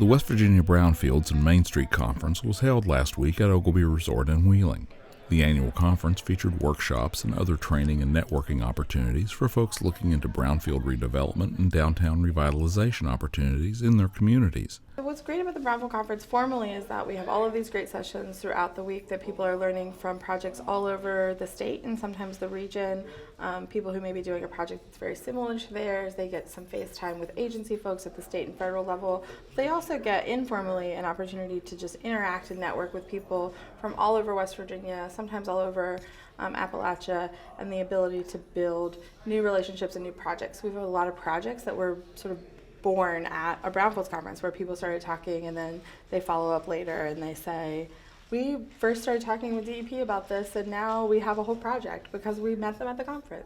The West Virginia Brownfields and Main Street Conference was held last week at Ogilvie Resort in Wheeling. The annual conference featured workshops and other training and networking opportunities for folks looking into brownfield redevelopment and downtown revitalization opportunities in their communities. What's great about the Brownfield Conference formally is that we have all of these great sessions throughout the week that people are learning from projects all over the state and sometimes the region. People who may be doing a project that's very similar to theirs, they get some face time with agency folks at the state and federal level. They also get informally an opportunity to just interact and network with people from all over West Virginia, sometimes all over Appalachia, and the ability to build new relationships and new projects. We have a lot of projects that were sort of born at a Brownfields conference where people started talking and then they follow up later and they say, we first started talking with DEP about this and now we have a whole project because we met them at the conference.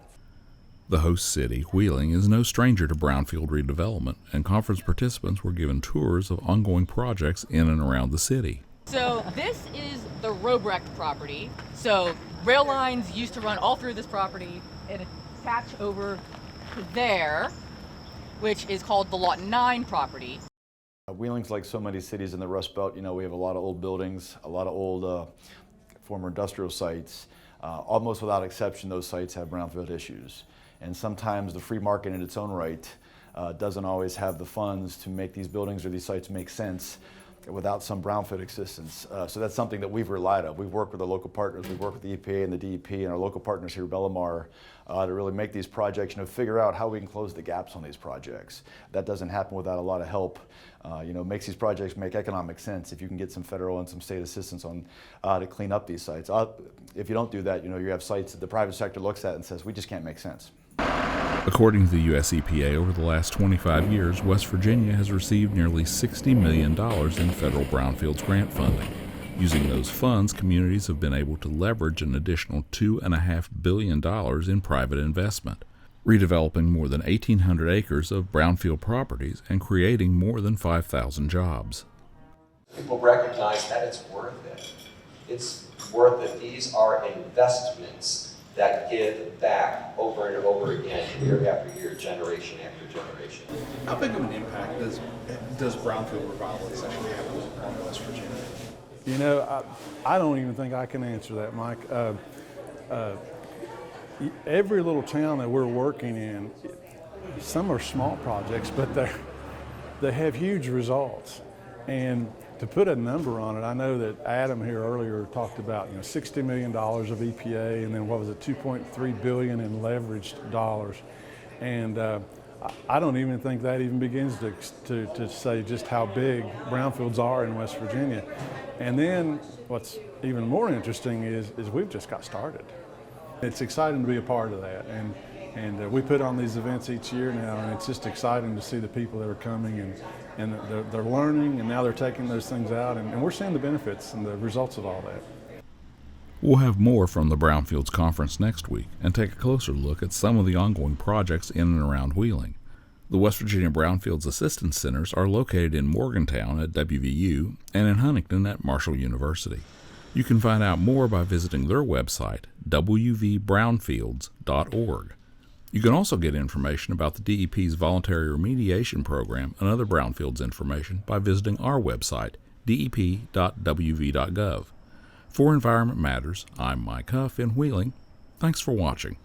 The host city, Wheeling, is no stranger to brownfield redevelopment, and conference participants were given tours of ongoing projects in and around the city. So this is the Robrecht property. So rail lines used to run all through this property and attach over to there, which is called the Lot 9 property. Wheeling's like so many cities in the Rust Belt. You know, we have a lot of old buildings, a lot of old former industrial sites. Almost without exception, those sites have brownfield issues. And sometimes the free market in its own right doesn't always have the funds to make these buildings or these sites make sense without some brownfield assistance. So that's something that we've relied on. We've worked with the local partners. We've worked with the EPA and the DEP and our local partners here, Bellamar, to really make these projects, figure out how we can close the gaps on these projects. That doesn't happen without a lot of help. Makes these projects make economic sense if you can get some federal and some state assistance on to clean up these sites. If you don't do that, you have sites that the private sector looks at and says, we just can't make sense. According to the U.S. EPA, over the last 25 years, West Virginia has received nearly $60 million in federal brownfields grant funding. Using those funds, communities have been able to leverage an additional $2.5 billion in private investment, redeveloping more than 1,800 acres of brownfield properties and creating more than 5,000 jobs. People recognize that it's worth it. It's worth it. These are investments that give back over and over again, year after year, generation after generation. How big of an impact does brownfield revitalization have on West Virginia? I don't even think I can answer that, Mike. Every little town that we're working in, some are small projects, but they have huge results. And to put a number on it, I know that Adam here earlier talked about $60 million of EPA and then what was it, $2.3 billion in leveraged dollars. And I don't even think that even begins to say just how big brownfields are in West Virginia. And then what's even more interesting is we've just got started. It's exciting to be a part of that. And we put on these events each year now, and it's just exciting to see the people that are coming and they're learning, and now they're taking those things out, and we're seeing the benefits and the results of all that. We'll have more from the Brownfields Conference next week and take a closer look at some of the ongoing projects in and around Wheeling. The West Virginia Brownfields Assistance Centers are located in Morgantown at WVU and in Huntington at Marshall University. You can find out more by visiting their website, wvbrownfields.org. You can also get information about the DEP's voluntary remediation program and other brownfields information by visiting our website, dep.wv.gov. For Environment Matters, I'm Mike Huff in Wheeling. Thanks for watching.